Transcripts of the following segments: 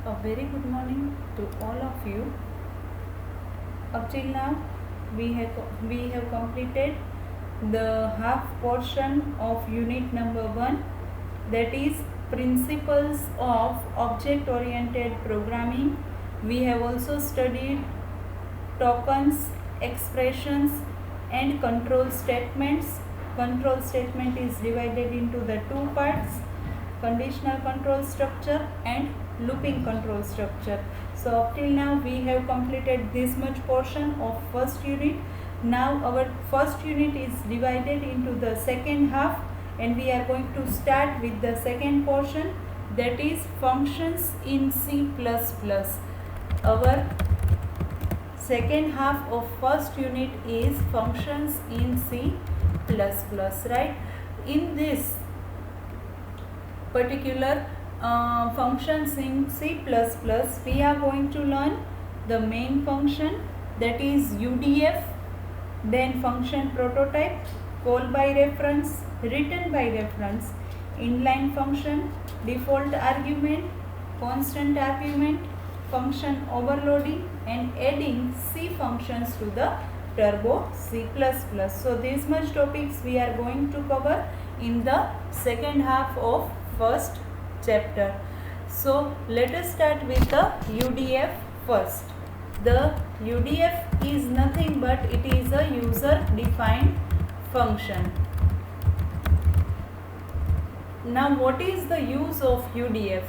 A very good morning to all of you. Up till now, we have completed the half portion of unit number 1, that is principles of object oriented programming. We have also studied tokens, expressions and control statements. Control statement is divided into the two parts: conditional control structure and looping control structure. So up till now we have completed this much portion of first unit. Now our first unit is divided into the second half, and we are going to start with the second portion, that is functions in C++. Our second half of first unit is functions in C++, right? In this particular functions in C++, we are going to learn the main function, that is UDF, then function prototype, call by reference, return by reference, inline function, default argument, constant argument, function overloading, and adding C functions to the Turbo C++. So these much topics we are going to cover in the second half of first chapter. So let us start with the UDF first. The UDF is nothing but it is a user defined function. Now what is the use of UDF?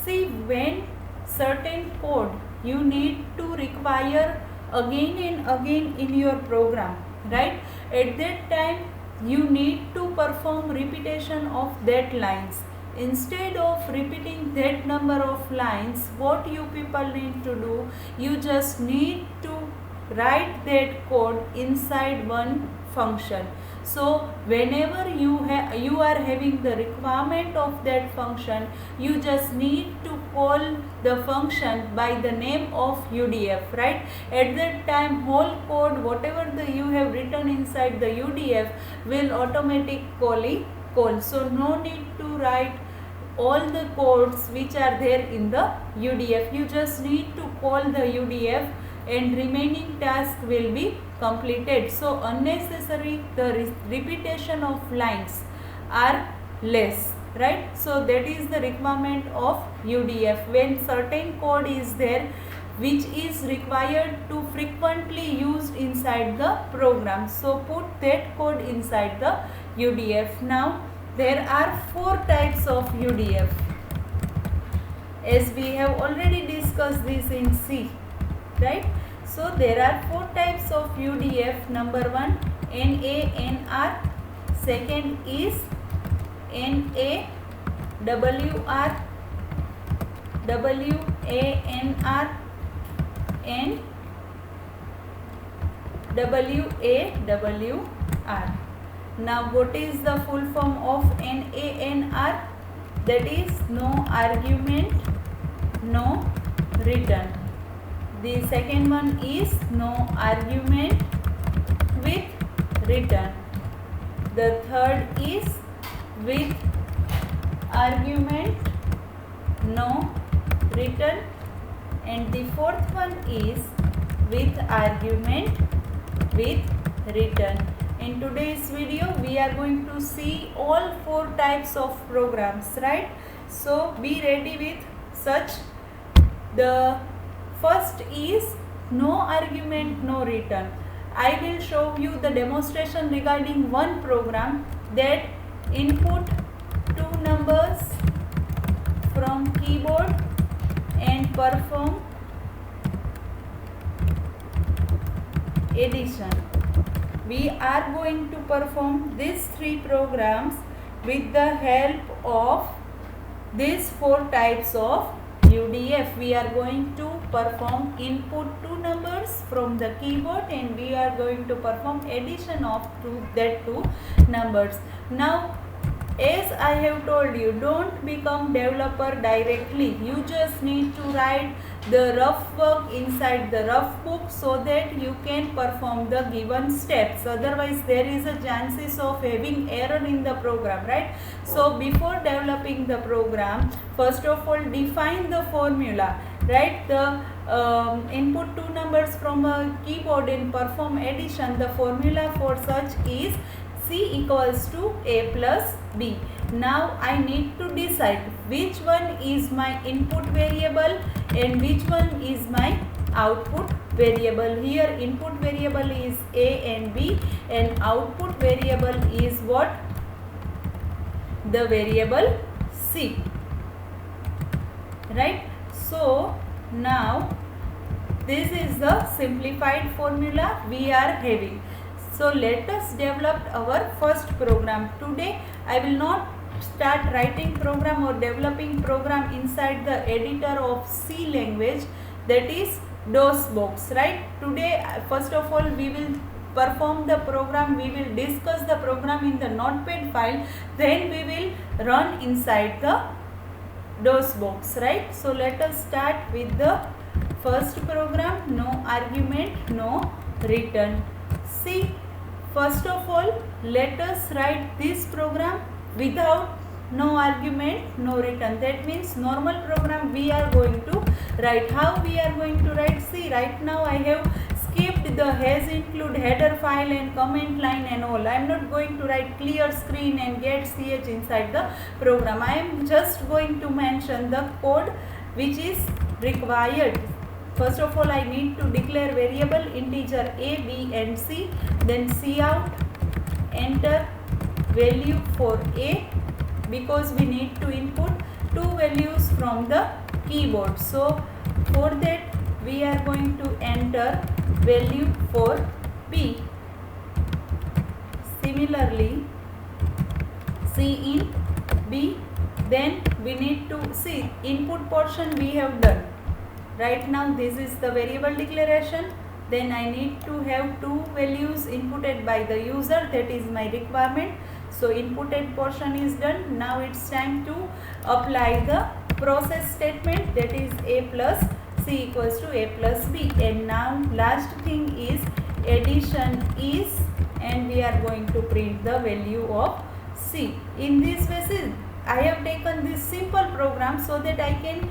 See, when certain code you need to require again and again in your program, right? At that time you need to perform repetition of that lines. Instead of repeating that number of lines, what you people need to do, you just need to write that code inside one function. So whenever you are having the requirement of that function, you just need to call the function by the name of UDF, right? At that time whole code, whatever you have written inside the UDF, will automatically call. So no need to write all the codes which are there in the UDF. You just need to call the UDF and remaining task will be completed. So unnecessary the repetition of lines are less, right? So that is the requirement of UDF. When certain code is there which is required to frequently used inside the program, so put that code inside the UDF. Now there are four types of UDF, as we have already discussed this in C, right? So there are four types of UDF. Number one, NANR. Second is NAWR, WANR, and WAWR. Now what is the full form of NANR? That is no argument, no return. The second one is no argument with return. The third is with argument, no return. And the fourth one is with argument with return. In today's video we are going to see all four types of programs, right? So be ready with such. The first is no argument, no return. I will show you the demonstration regarding one program that input two numbers from keyboard and perform addition. We are going to perform these three programs with the help of these four types of UDF. We are going to perform input two numbers from the keyboard, and we are going to perform addition of two numbers. Now as I have told you, don't become developer directly. You just need to write the rough work inside the rough book so that you can perform the given steps. Otherwise, there is a chances of having error in the program, right? So before developing the program, first of all define the formula, right? The input two numbers from a keyboard and perform addition. The formula for such is C equals to A plus B. Now I need to decide which one is my input variable and which one is my output variable. Here input variable is A and B and output variable is what? The variable C, right? So now this is the simplified formula we are having. So let us develop our first program. Today I will not start writing program or developing program inside the editor of C language, that is DOSBox, right? Today first of all we will perform the program, we will discuss the program in the notepad file, then we will run inside the DOSBox, right? So let us start with the first program, no argument, no return. See, first of all let us write this program without no argument, no return. That means normal program we are going to write. How we are going to write? See, right now I have skipped the has include header file and comment line and all. I am not going to write clear screen and get ch inside the program. I am just going to mention the code which is required. First of all I need to declare variable integer A, B and C, then cout, enter value for A, because we need to input two values from the keyboard. So for that we are going to enter value for B. Similarly C in B, then we need to see input portion we have done. Right now this is the variable declaration, then I need to have two values inputted by the user, that is my requirement. So inputted portion is done. Now it's time to apply the process statement, that is A plus C equals to A plus B. And now last thing is addition is, and we are going to print the value of C. In this way I have taken this simple program so that I can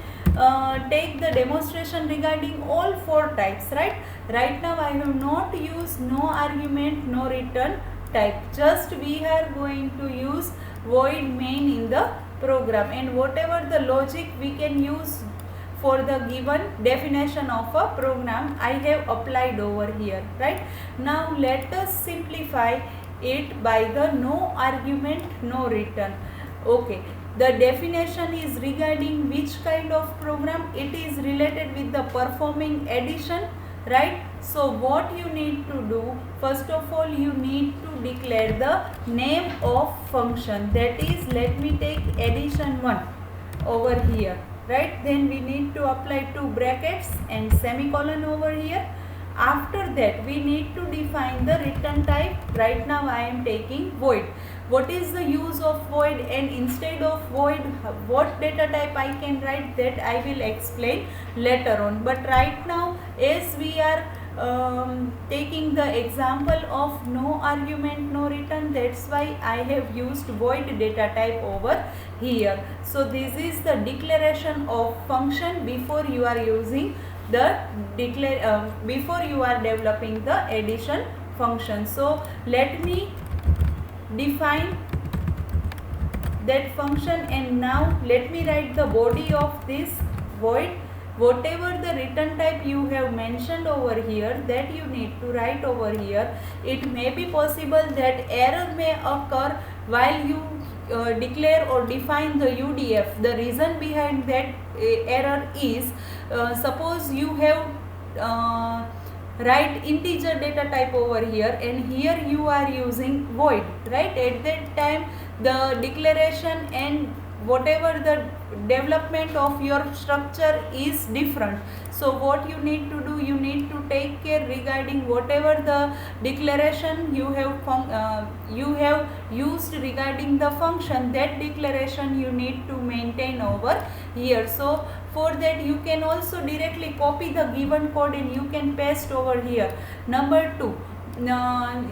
take the demonstration regarding all four types, right? Right now I have not used no argument, no return type. Just we are going to use void main in the program, and whatever the logic we can use for the given definition of a program I have applied over here, right? Now let us simplify it by the no argument, no return. Okay, the definition is regarding which kind of program? It is related with the performing addition, right? So what you need to do, first of all you need to declare the name of function, that is, let me take addition 1 over here, right? Then we need to apply two brackets and semicolon over here. After that we need to define the return type. Right now I am taking void. What is the use of void, and instead of void what data type I can write, that I will explain later on. But right now as we are taking the example of no argument, no return, that's why I have used void data type over here. So this is the declaration of function before you are using the before you are developing the addition function. So let me define that function, and now let me write the body of this void. Whatever the return type you have mentioned over here, that you need to write over here. It may be possible that error may occur while you declare or define the UDF. The reason behind that error is suppose you have write integer data type over here, and here you are using void, right? At that time the declaration and whatever the development of your structure is different. So what you need to do, you need to take care regarding whatever the declaration you have used regarding the function, that declaration you need to maintain over here. So for that you can also directly copy the given code and you can paste over here. Number 2,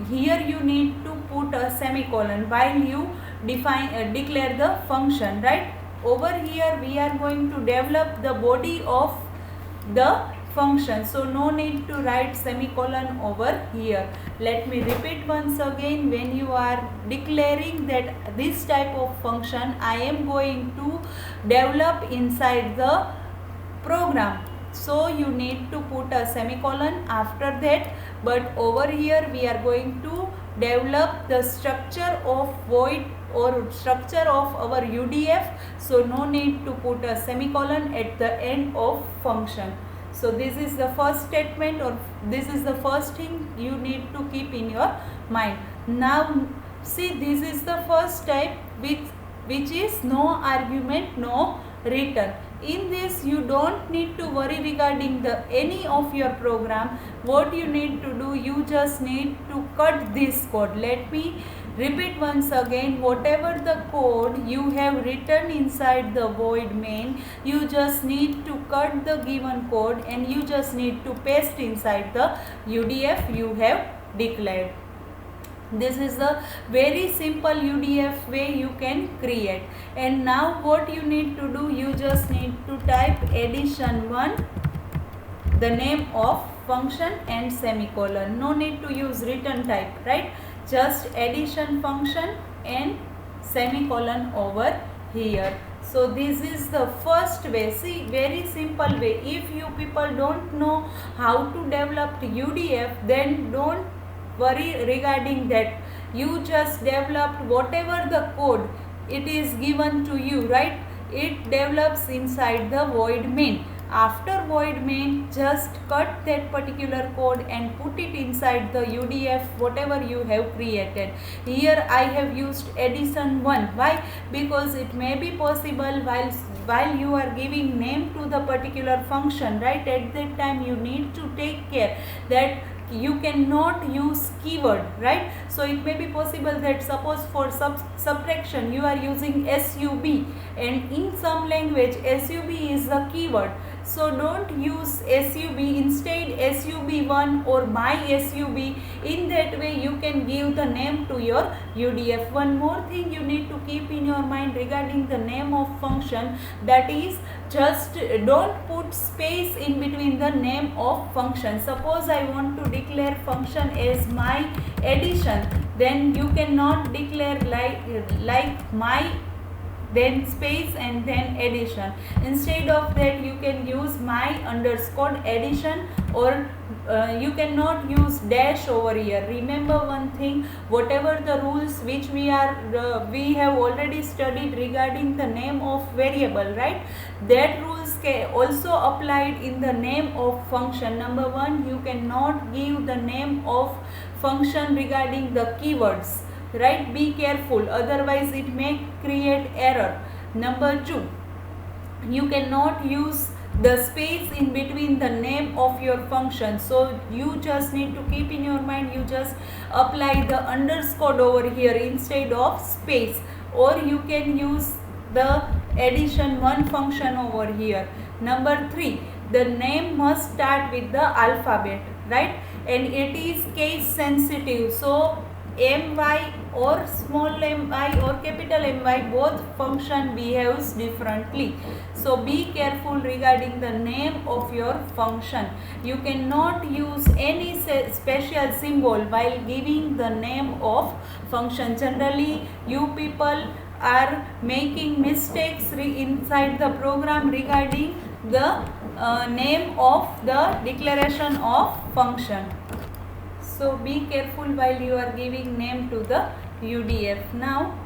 here you need to put a semicolon while you declare the function, right? Over here we are going to develop the body of the function, so no need to write semicolon over here. Let me repeat once again, when you are declaring that this type of function I am going to develop inside the program, so you need to put a semicolon after that. But over here we are going to develop the structure of void or structure of our UDF, so no need to put a semicolon at the end of function. So this is the first statement, or this is the first thing you need to keep in your mind. Now see, this is the first type which is no argument, no return. In this you don't need to worry regarding the any of your program. What you need to do, you just need to cut this code. Let me repeat once again, whatever the code you have written inside the void main, you just need to cut the given code and you just need to paste inside the UDF you have declared. This is a very simple UDF way you can create. And now what you need to do, you just need to type addition1, the name of function and semicolon. No need to use return type, right? Just addition function and semicolon over here. So this is the first way. See, very simple way. If you people don't know how to develop UDF, then don't worry regarding that. You just developed whatever the code it is given to you, right? It develops inside the void main. After void main, just cut that particular code and put it inside the UDF whatever you have created. Here I have used addition1. Why? Because it may be possible while you are giving name to the particular function, right? At that time you need to take care that you cannot use keyword, right? So it may be possible that suppose for subtraction you are using SUB, and in some language SUB is the keyword. So don't use SUB, instead SUB1 or my SUB. In that way you can give the name to your UDF. One more thing you need to keep in your mind regarding the name of function, that is, just don't put space in between the name of function. Suppose I want to declare function as my addition, then you cannot declare like my, then space and then addition. Instead of that you can use my underscore addition, or you cannot use dash over here. Remember one thing, whatever the rules which we have already studied regarding the name of variable, right? That rules also applied in the name of function. Number 1, you cannot give the name of function regarding the keywords, right? Be careful, otherwise it may create error. Number 2, you cannot use the space in between the name of your function. So you just need to keep in your mind, you just apply the underscore over here instead of space, or you can use the addition1 function over here. Number 3, the name must start with the alphabet, right? And it is case sensitive, so my or small my or capital My, both function behaves differently. So be careful regarding the name of your function. You cannot use any special symbol while giving the name of function. Generally you people are making mistakes inside the program regarding the name of the declaration of function. So be careful while you are giving name to the UDF. Now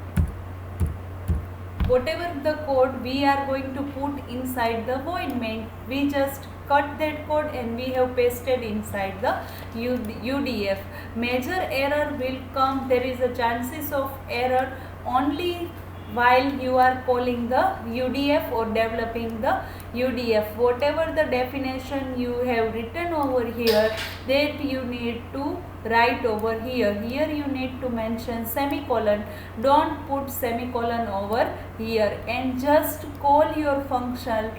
whatever the code we are going to put inside the void main, we just cut that code and we have pasted inside the UDF. Major error will come, there is a chances of error only while you are calling the UDF or developing the UDF. Whatever the definition you have written over here, that you need to write over here. Here you need to mention semicolon. Don't put semicolon over here, and just call your function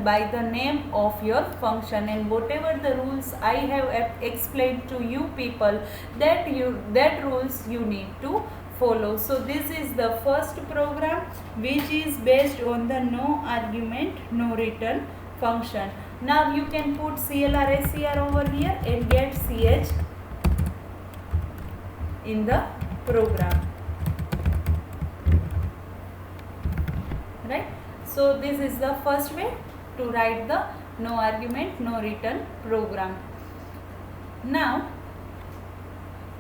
by the name of your function, and whatever the rules I have explained to you people, that rules you need to follow. So this is the first program, which is based on the no argument no return function. Now you can put CLR SCR over here and get CH in the program, right? So this is the first way to write the no argument no return program. Now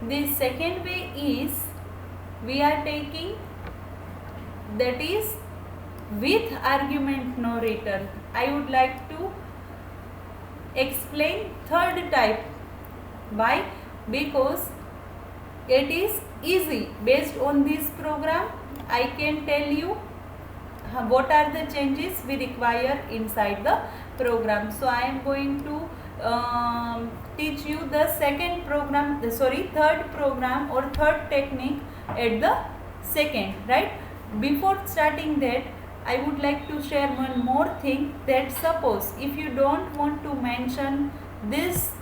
the second way is we are taking, that is with argument no return. I would like to explain third type. Why? Because it is easy. Based on this program, I can tell you what are the changes we require inside the program. So I am going to teach you the third program or third technique at the second, right? Before starting that, I would like to share one more thing, that suppose if you don't want to mention this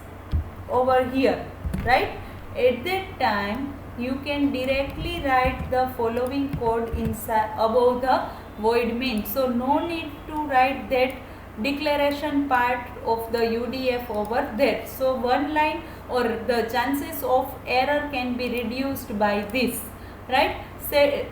over here, right, at that time you can directly write the following code inside above the void main. So no need to write that declaration part of the UDF over there. So one line or the chances of error can be reduced by this, right? Say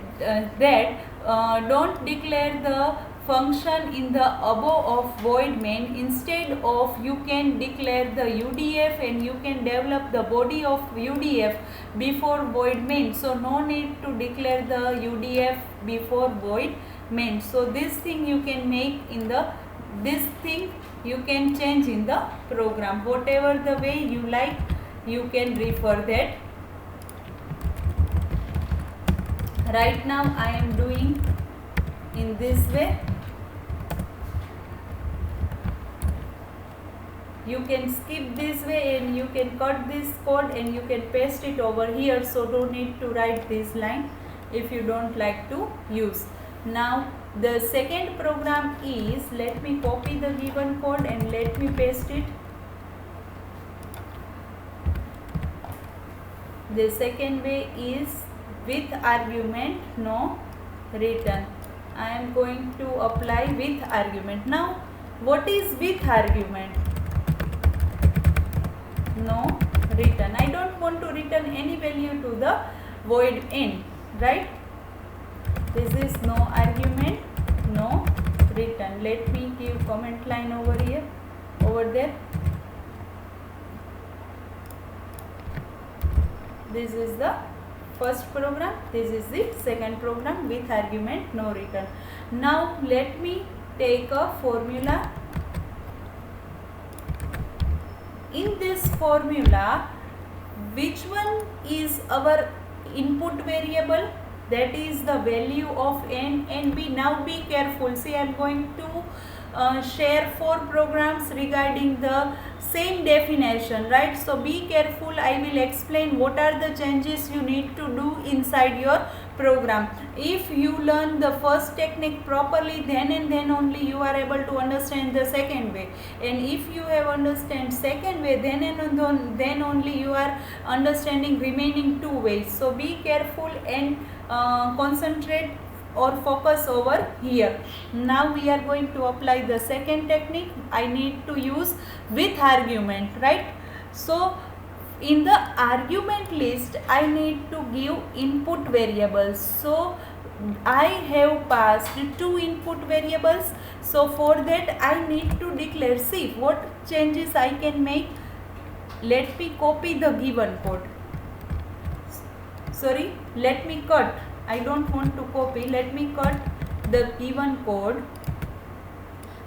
don't declare the function in the above of void main. Instead of, you can declare the UDF and you can develop the body of UDF before void main. So no need to declare the UDF before void main. So this thing you can make in the, this thing you can change in the program. Whatever the way you like, you can refer that. Right now I am doing in this way. You can skip this way and you can cut this code and you can paste it over here. So don't need to write this line if you don't like to use. Now the second program is, let me copy the given code and let me paste it. The second way is with argument no return. I am going to apply with argument. Now what is with argument no return? I don't want to return any value to the void end, right? This is no argument no return. Let me give comment line over here, over there. This is the first program, this is the second program, with argument no return. Now let me take a formula. In this formula, which one is our input variable? That is the value of n and b. Now be careful. See, I am going to share 4 programs regarding the same definition, right? So be careful. I will explain what are the changes you need to do inside your program. If you learn the first technique properly, then and then only you are able to understand the second way. And if you have understand second way, then only you are understanding remaining 2 ways. So be careful and concentrate or focus over here. Now we are going to apply the second technique. I need to use with argument, right? So in the argument list, I need to give input variables. So I have passed 2 input variables. So for that I need to declare. See what changes I can make. Let me copy the given code. Sorry, let me cut. I don't want to copy. Let me cut the given code.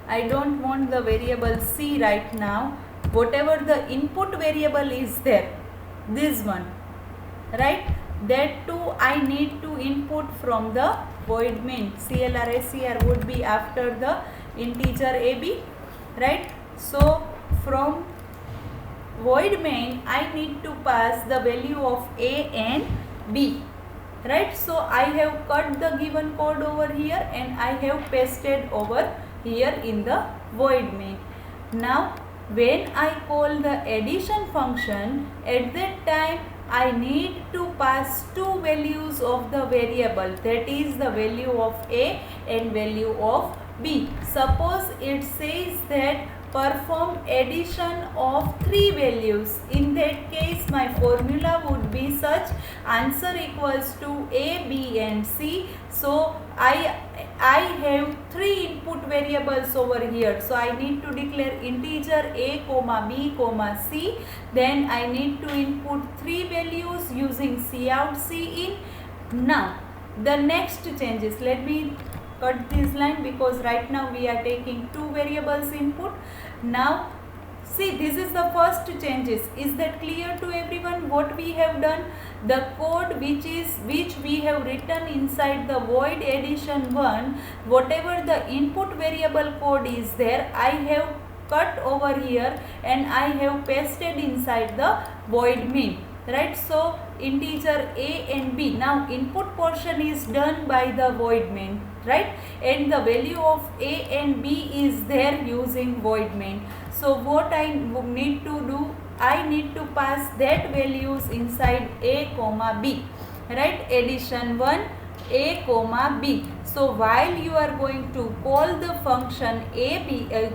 I don't want the variable C right now. Whatever the input variable is there, this one, right? That too I need to input from the void main, CLR SCR would be after the integer AB, right? So from void main I need to pass the value of A and B, right? So I have cut the given code over here and I have pasted over here in the void main. Now when I call the addition function, at that time I need to pass two values of the variable, that is the value of A and value of B. Suppose it says that perform addition of three values. In that case my formula would be such: answer equals to A, B and C. So I have three input variables over here, so I need to declare integer A, B, C. Then I need to input three values using cout cin. Now the next changes, let me cut this line because right now we are taking two variables input. Now see, this is the first changes. Is that clear to everyone what we have done? The code which we have written inside the void addition one, whatever the input variable code is there, I have cut over here and I have pasted inside the void main, right? So integer A and B. Now input portion is done by the void main, right? And the value of A and B is there using void main. So what I need to do, I need to pass that values inside A, B, right? Addition 1 A, B. So while you are going to call the function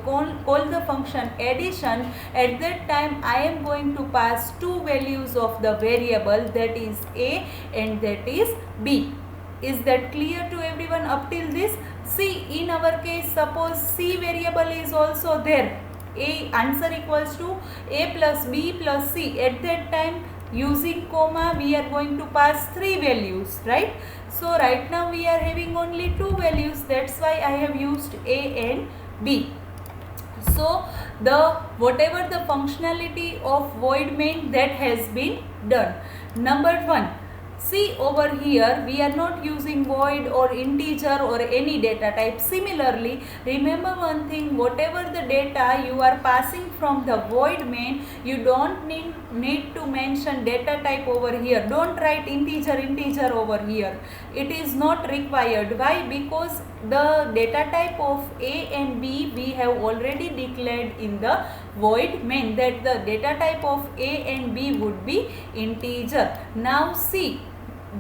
call the function addition, at that time I am going to pass two values of the variable, that is A and that is B. Is that clear to everyone up till this? See, in our case, suppose C variable is also there. A answer equals to A plus B plus C. At that time using comma we are going to pass three values, right? So right now we are having only two values, that's why I have used A and B. So the whatever the functionality of void main, that has been done. Number one, see over here we are not using void or integer or any data type. Similarly, remember one thing, whatever the data you are passing from the void main, you don't need to mention data type over here. Don't write integer over here. It is not required. Why? Because the data type of A and B we have already declared in the void main, that the data type of A and B would be integer. Now see,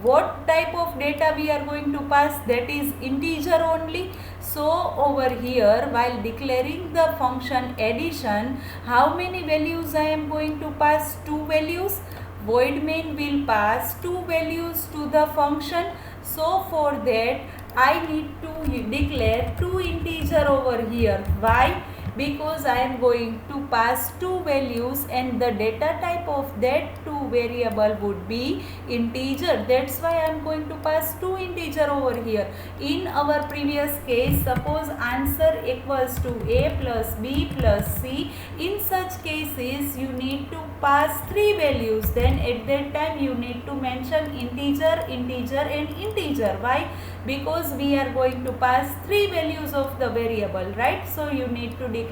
what type of data we are going to pass, that is integer only. So over here while declaring the function addition, how many values I am going to pass? Two values. Void main will pass two values to the function. So for that I need to declare two integer over here. Why? Because I am going to pass two values and the data type of that two variable would be integer. That's why I am going to pass two integer over here. In our previous case, suppose answer equals to A plus B plus C. In such cases you need to pass three values. Then at that time you need to mention integer and integer. Why? Because we are going to pass three values of the variable, right? So you need to declare.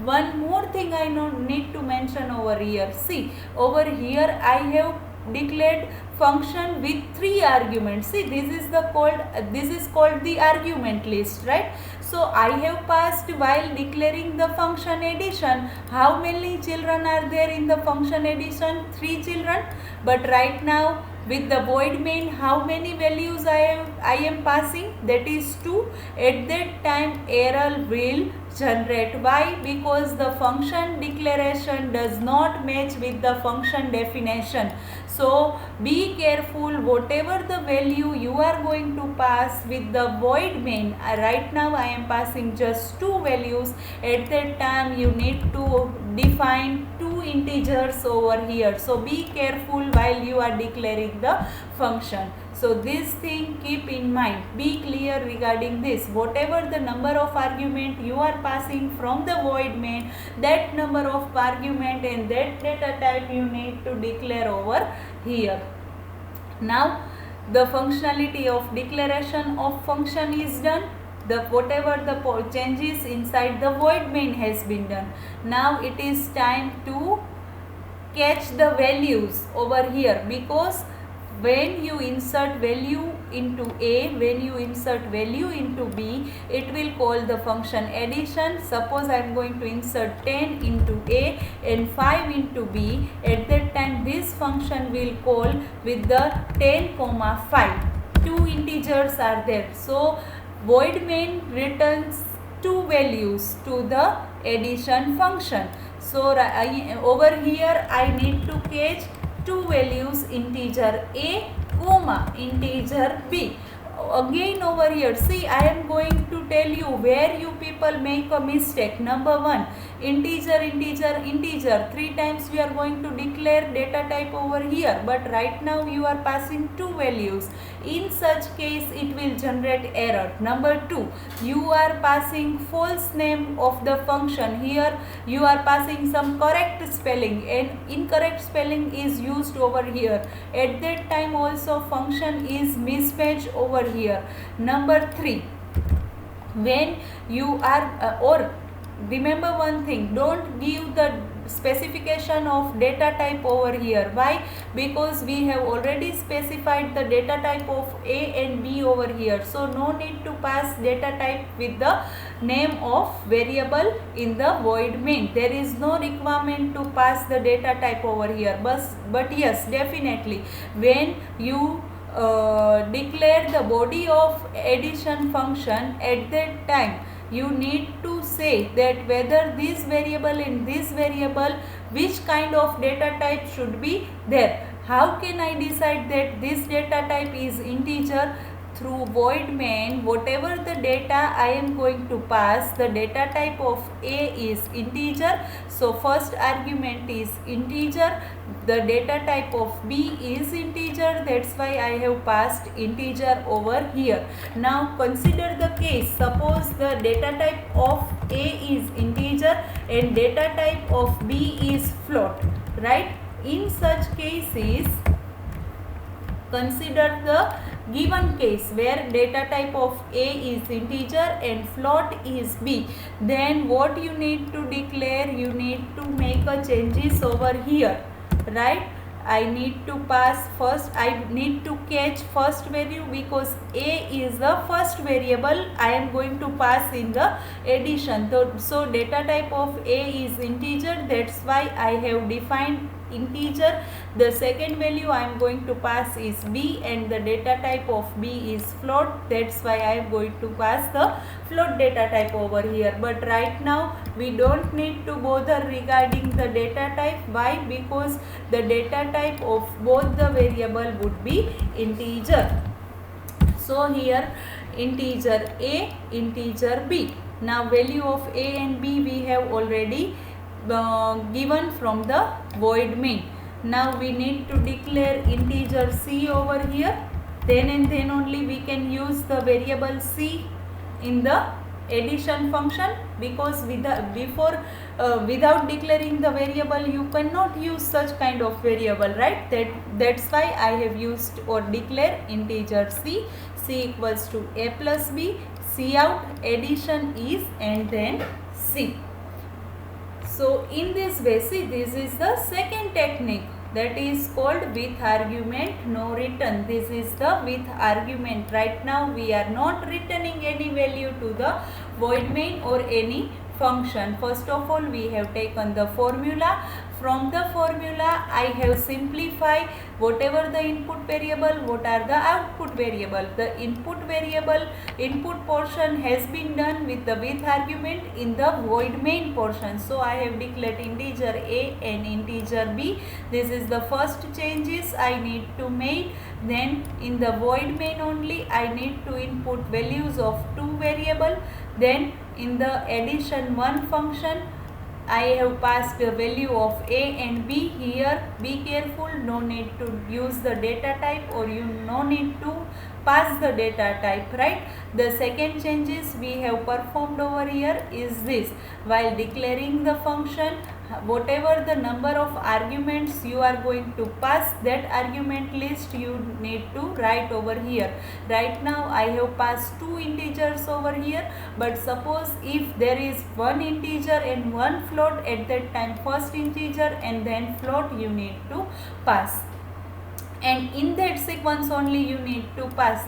One more thing I need to mention over here. See, over here I have declared function with three arguments. See, this is called the argument list, right? So I have passed, while declaring the function addition, how many children are there in the function addition? 3 children. But right now with the void main, how many values I am passing? That is 2. At that time error will generate. Why? Because the function declaration does not match with the function definition. So be careful, whatever the value you are going to pass with the void main. Right now I am passing just two values. At that time you need to define two integers over here. So be careful while you are declaring the function. So this thing keep in mind, be clear regarding this. Whatever the number of argument you are passing from the void main, that number of argument and that data type you need to declare over here. Now the functionality of declaration of function is done. The whatever the changes inside the void main has been done. Now it is time to catch the values over here, because when you insert value into A, when you insert value into B, it will call the function addition. Suppose I am going to insert 10 into A and 5 into B. At that time this function will call with the 10, 5. Two integers are there. So void main returns two values to the addition function. So over here I need to catch two values, integer A, integer B. Again over here, see, I am going to tell you where you people make a mistake. Number one, integer. 3 times we are going to declare data type over here, but right now you are passing two values. In such case it will generate error. Number two, you are passing false name of the function. Here you are passing some correct spelling and incorrect spelling is used over here. At that time also function is mismatched over here. Number three, when you are remember one thing, don't give the specification of data type over here. Why? Because we have already specified the data type of A and B over here, so no need to pass data type with the name of variable in the void main. There is no requirement to pass the data type over here, but yes, definitely when you declare the body of addition function, at that time you need to say that whether this variable and this variable, which kind of data type should be there. How can I decide that this data type is integer? Through void main, whatever the data I am going to pass, the data type of A is integer, so first argument is integer. The data type of B is integer, that's why I have passed integer over here. Now consider the case, suppose the data type of A is integer and data type of B is float, right? In such cases, consider the given case where data type of A is integer and float is B. Then what you need to declare, you need to make a changes over here, right? I need to pass first, I need to catch first value because A is the first variable I am going to pass in the addition. So data type of A is integer, that's why I have defined integer. The second value I am going to pass is B and the data type of B is float, that's why I am going to pass the float data type over here. But right now we don't need to bother regarding the data type. Why? Because the data type of both the variable would be integer. So here integer A, integer B. Now value of A and B we have already given from the void main. Now we need to declare integer C over here, then and then only we can use the variable C in the addition function, because without declaring the variable you cannot use such kind of variable, right? That's why I have used or declare integer C. C equals to A plus B, C out, addition is, and then C. So in this way, see, this is the second technique, that is called with argument no return. This is the with argument. Right now we are not returning any value to the void main or any function. First of all we have taken the formula. From the formula I have simplified whatever the input variable, what are the output variable. The input variable, input portion has been done with the with argument in the void main portion. So I have declared integer A and integer B. This is the first changes I need to make. Then in the void main only I need to input values of two variable. Then in the addition one function I have passed the value of A and B. Here be careful, no need to use the data type, or you no need to pass the data type, right? The second changes we have performed over here is this: while declaring the function, whatever the number of arguments you are going to pass, that argument list you need to write over here. Right now I have passed two integers over here, but suppose if there is one integer and one float, at that time first integer and then float you need to pass, and in that sequence only you need to pass.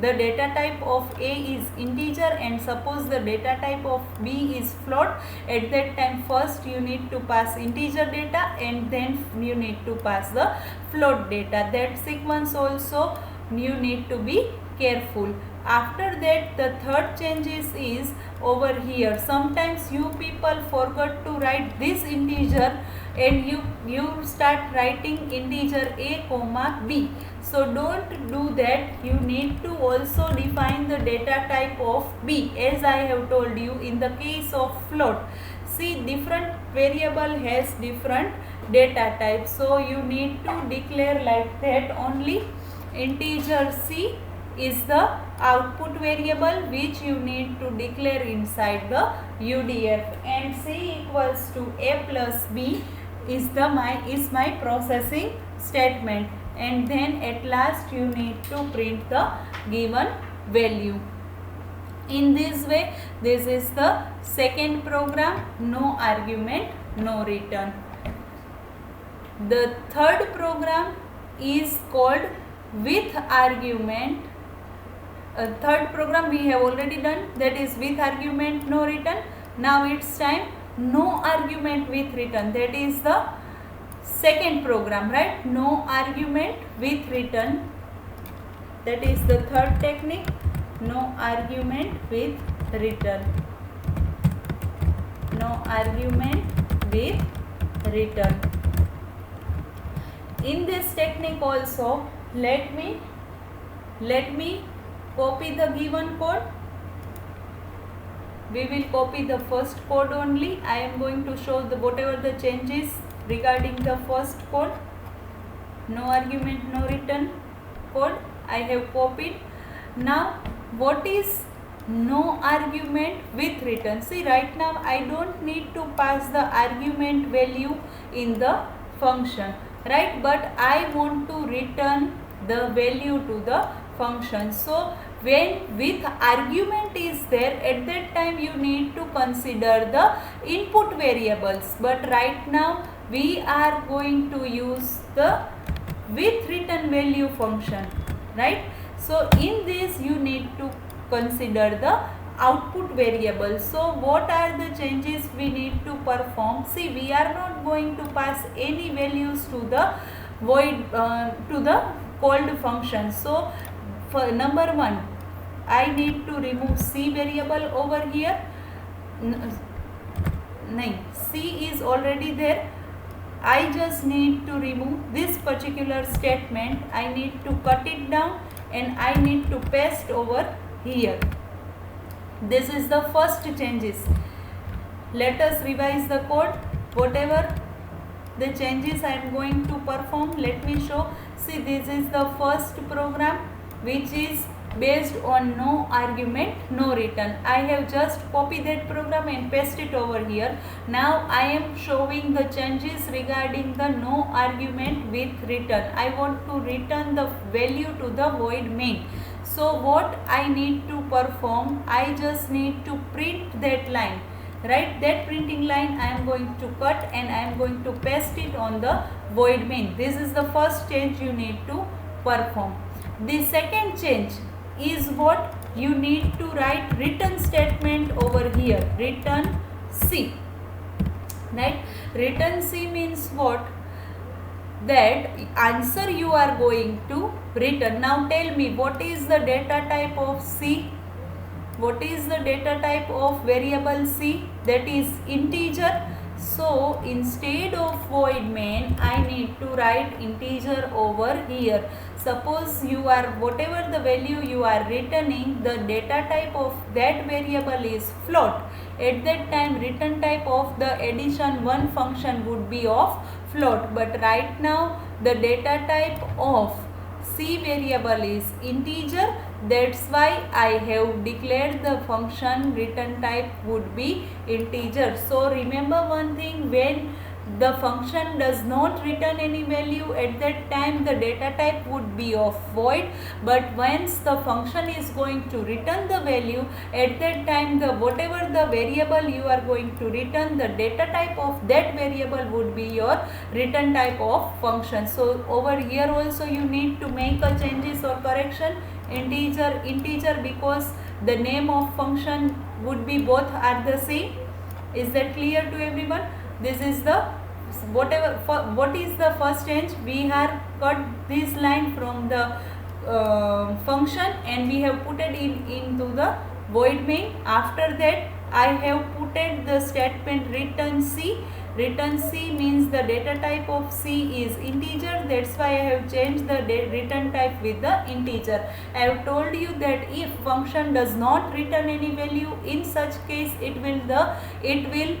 The data type of A is integer and suppose the data type of B is float, at that time first you need to pass integer data and then you need to pass the float data. That sequence also you need to be careful. After that, the third changes is over here. Sometimes you people forgot to write this integer and you start writing integer A comma B. So don't do that. You need to also define the data type of B, as I have told you in the case of float. See, different variable has different data type, so you need to declare like that only. Integer C is the output variable which you need to declare inside the UDF, and C equals to A plus B is my processing statement, and then at last you need to print the given value. In this way, this is the second program, no argument, no return. The third program is called with argument. Third program we have already done, that is with argument, no return. Now it's time no argument with return, that is the second program, right? No argument with return, that is the third technique, no argument with return. No argument with return. In this technique also, let me copy the given code. We will copy the first code only. I am going to show the whatever the changes regarding the first code, no argument, no return code I have copied. Now what is no argument with return? See, right now I don't need to pass the argument value in the function, right? But I want to return the value to the function. So when with argument is there, at that time you need to consider the input variables, but right now we are going to use the with return value function, right? So in this you need to consider the output variable. So what are the changes we need to perform? See, we are not going to pass any values to the void to the called function. So for number one, I need to remove C variable over here. No, C is already there. I just need to remove this particular statement. I need to cut it down and I need to paste over here. This is the first changes. Let us revise the code. Whatever the changes I am going to perform, let me show. See, this is the first program which is based on no argument, no return. I have just copied that program and paste it over here. Now I am showing the changes regarding the no argument with return. I want to return the value to the void main. So what I need to perform, I just need to print that line, right? That printing line I am going to cut and I am going to paste it on the void main. This is the first change you need to perform. The second change is what? You need to write return statement over here, return C, right? Return C means what? That answer you are going to return. Now tell me, what is the data type of C? What is the data type of variable C? That is integer. So instead of void main, I need to write integer over here. Suppose you are, whatever the value you are returning, the data type of that variable is float. At that time return type of the addition one function would be of float. But right now the data type of C variable is integer. That's why I have declared the function return type would be integer. So remember one thing, when the function does not return any value, at that time the data type would be of void, but once the function is going to return the value, at that time the whatever the variable you are going to return, the data type of that variable would be your return type of function. So over here also you need to make a changes or correction. Integer because the name of function would be both are the same. Is that clear to everyone? This is the what is the first change? We have cut this line from the function and we have put it into the void main. After that I have put the statement return C. Return C means the data type of C is integer. That's why I have changed the return type with the integer. I have told you that if function does not return any value, in such case it will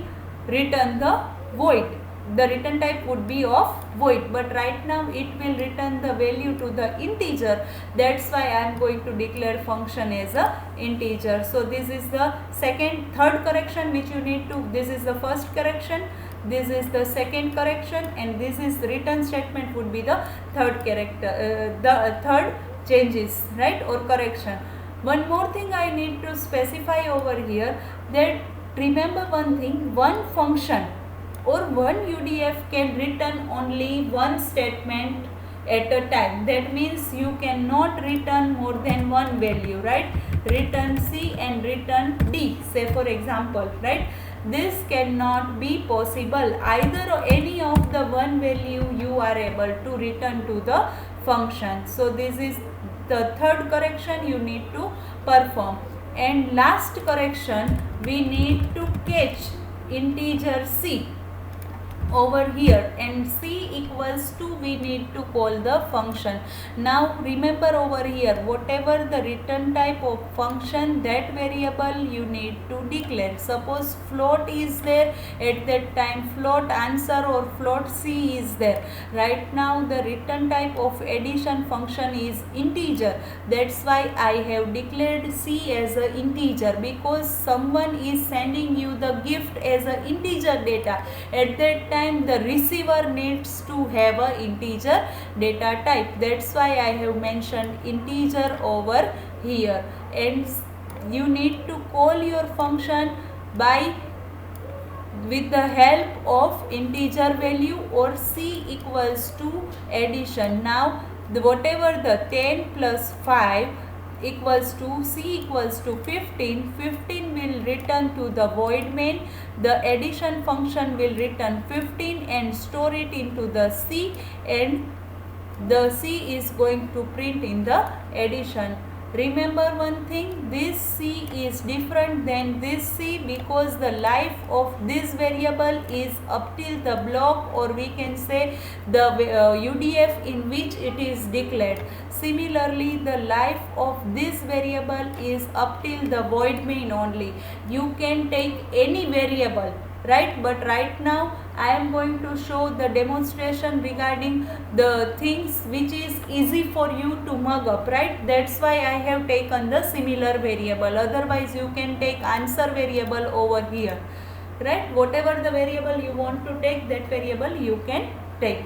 return the void. The return type would be of void, but right now it will return the value to the integer. That's why I am going to declare function as a integer. So this is the third correction which you need to, this is the first correction, this is the second correction, and this is the return statement would be the third third changes, right, or correction. One more thing I need to specify over here, that remember one thing, one function or one UDF can return only one statement at a time. That means you cannot return more than one value, right? Return C and return D, say for example, right? This cannot be possible. Either or any of the one value you are able to return to the function. So this is the third correction you need to perform. And last correction, we need to catch integer C over here, and C equals to, we need to call the function. Now remember over here, whatever the return type of function, that variable you need to declare. Suppose float is there, at that time float answer or float C is there. Right now the return type of addition function is integer. That's why I have declared C as a integer, because someone is sending you the gift as a integer data. At that time the receiver needs to have a integer data type. That's why I have mentioned integer over here. And you need to call your function with the help of integer value or C equals to addition. Now whatever the 10 plus 5 equals to C equals to 15, 15 will return to the void main. The addition function will return 15 and store it into the C, and the C is going to print in the addition. Remember one thing, this C is different than this C because the life of this variable is up till the block, or we can say the UDF in which it is declared. Similarly, the life of this variable is up till the void main only. You can take any variable, right? But right now I am going to show the demonstration regarding the things which is easy for you to mug up, right? That's why I have taken the similar variable. Otherwise you can take answer variable over here, right? Whatever the variable you want to take, that variable you can take.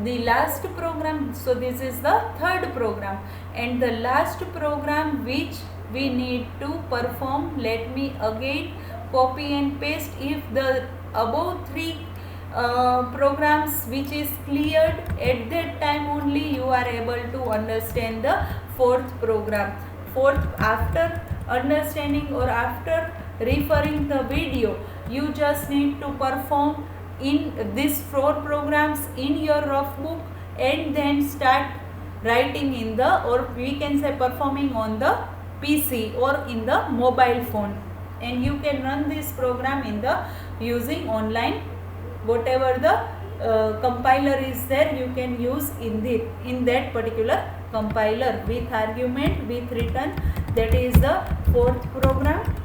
The last program, so this is the third program, and the last program which we need to perform, let me again copy and paste. If the above three programs which is cleared, at that time only you are able to understand the fourth program. Fourth, after understanding or after referring the video, you just need to perform in these four programs in your rough book, and then start writing in the, or we can say performing on the PC or in the mobile phone. And you can run this program in the using online, whatever the compiler is there, you can use in that particular compiler with argument, with return. That is the fourth program.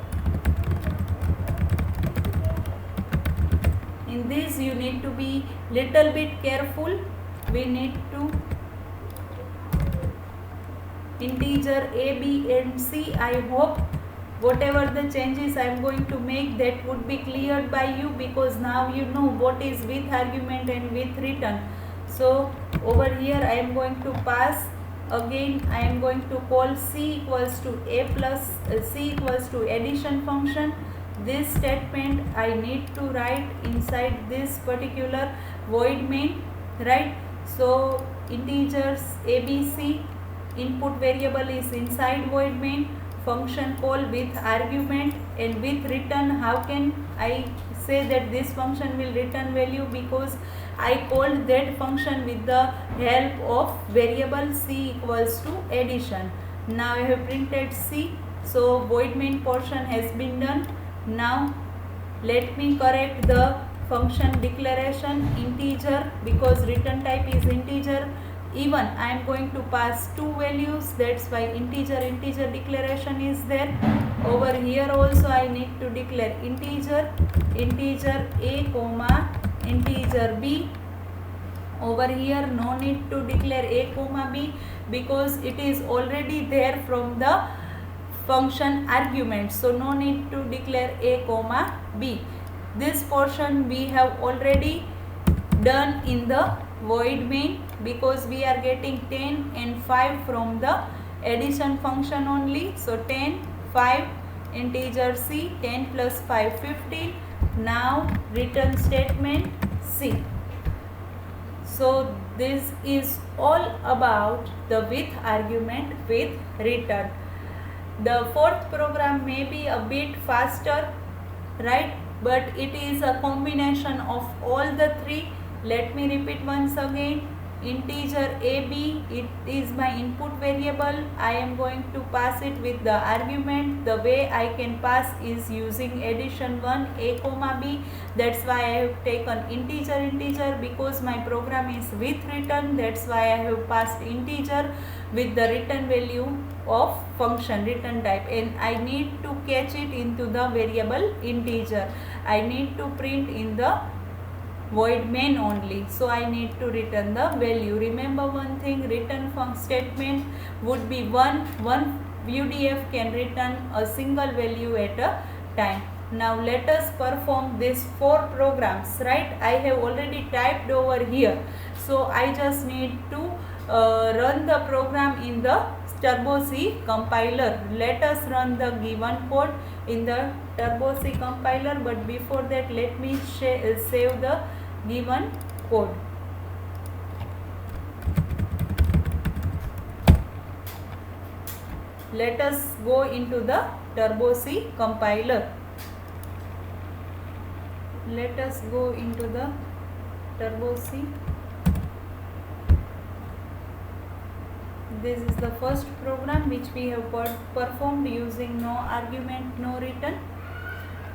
In this you need to be little bit careful. We need to integer a, b and c. I hope whatever the changes I am going to make, that would be cleared by you, because now you know what is with argument and with return. So over here I am going to pass, again I am going to call c equals to a plus c equals to addition function. This statement I need to write inside this particular void main, right? So integers abc, input variable is inside void main, function call with argument and with return. How can I say that this function will return value? Because I called that function with the help of variable c equals to addition. Now I have printed c, so void main portion has been done. Now let me correct the function declaration integer, because return type is integer. Even I am going to pass two values, that's why integer declaration is there. Over here also I need to declare integer a comma integer b. Over here no need to declare a comma b, because it is already there from the function argument, so no need to declare a comma b. This portion we have already done in the void main, because we are getting 10 and 5 from the addition function only. So 10, 5, integer c, 10 plus 5, 15. Now return statement c. So this is all about the with argument with return. The fourth program may be a bit faster, right? But it is a combination of all the three. Let me repeat once again. Integer ab, it is my input variable. I am going to pass it with the argument. The way I can pass is using addition 1 a comma b. That's why I have taken integer, because my program is with return. That's why I have passed integer with the return value of function return type, and I need to catch it into the variable integer. I need to print in the void main only, so I need to return the value. Remember one thing, return statement would be one UDF can return a single value at a time. Now let us perform these four programs, right? I have already typed over here, so I just need to run the program in the Turbo C compiler. Let us run the given code in the Turbo C compiler, but before that let me save the given code. Let us go into the Turbo C compiler. Let us go into the Turbo C. This is the first program which we have performed using no argument, no return.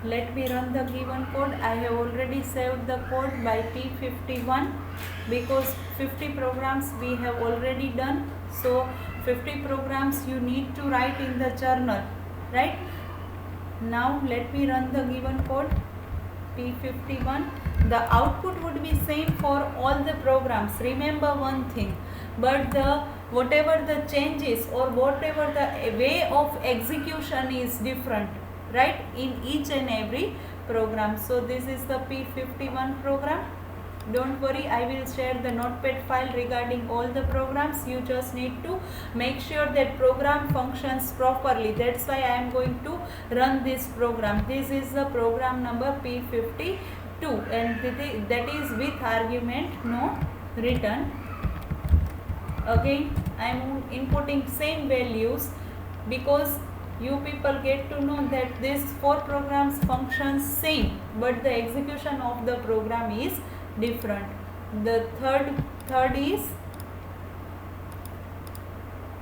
Let me run the given code. I have already saved the code by P51, because 50 programs we have already done. So 50 programs you need to write in the journal, right? Now let me run the given code. P51. The output would be same for all the programs. Remember one thing, but whatever the changes or whatever the way of execution is different, right, in each and every program. So this is the P51 program. Don't worry, I will share the notepad file regarding all the programs. You just need to make sure that program functions properly. That's why I am going to run this program. This is the program number P52, and that is with argument no return. Again I am inputting same values, because you people get to know that these four programs function same, but the execution of the program is different. The third is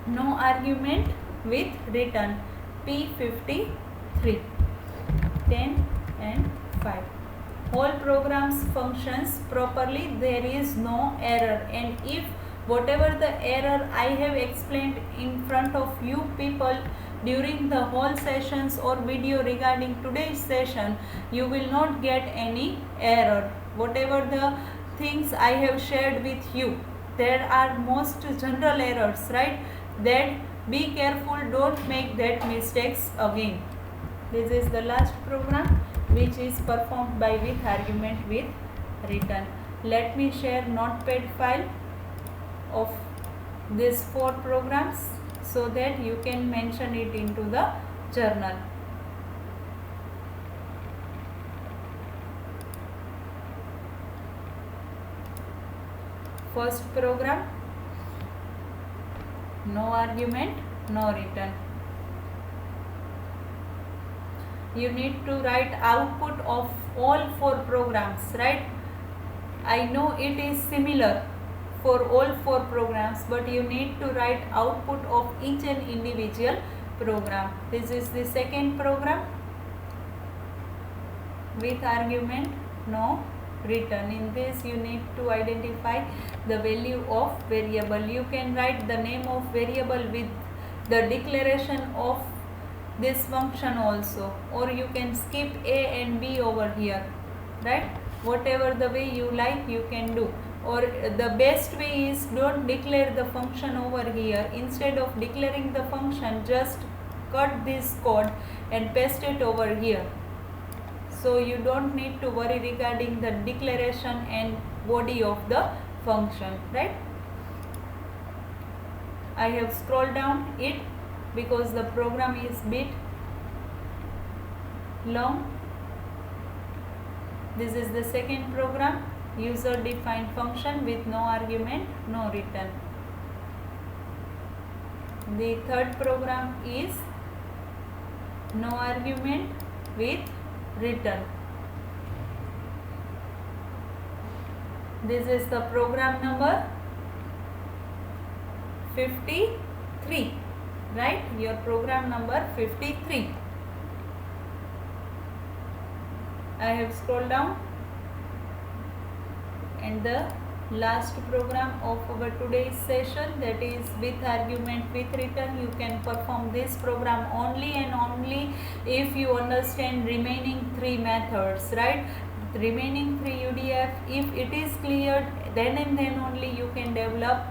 no argument with return, P53, 10 and 5. Whole programs functions properly, there is no error, and if whatever the error I have explained in front of you people during the whole sessions or video regarding today's session, you will not get any error. Whatever the things I have shared with you, there are most general errors, right, that Be careful, don't make that mistakes again. This is the last program which is performed by with argument with return. Let me share notepad file of these 4 programs so that you can mention it into the journal. First program, no argument, no return. You need to write output of all 4 programs, right? I know it is similar for all 4 programs, but you need to write output of each and individual program. This is the second program with argument, no return. In this you need to identify the value of variable. You can write the name of variable with the declaration of this function also, or you can skip A and B over here, right? Whatever the way you like you can do, or the best way is don't declare the function over here. Instead of declaring the function, just cut this code and paste it over here. So you don't need to worry regarding the declaration and body of the function, right? I have scrolled down it because the program is bit long. This is the second program, user defined function with no argument, no return. The third program is no argument with return. This is the program number 53, right? Your program number 53. I have scrolled down, and the last program of our today's session, that is with argument with return. You can perform this program only and only if you understand remaining 3 methods, right? The remaining 3 UDF, if it is cleared, then and then only you can develop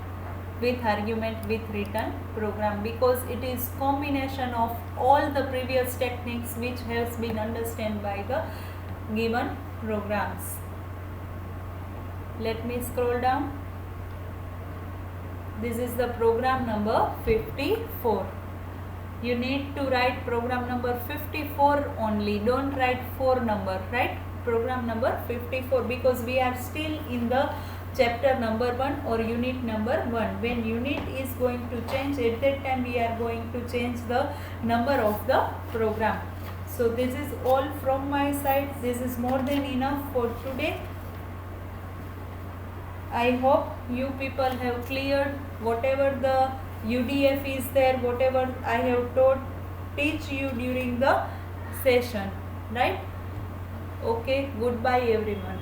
with argument with return program, because it is combination of all the previous techniques which has been understood by the given programs. Let me scroll down. This is the program number 54. You need to write program number 54 only. Don't write 4 number, right? Program number 54, because we are still in the chapter number 1 or unit number 1. When unit is going to change, at that time we are going to change the number of the program. So this is all from my side. This is more than enough for today. I hope you people have cleared whatever the UDF is there, whatever I have teach you during the session, right? Okay, goodbye everyone.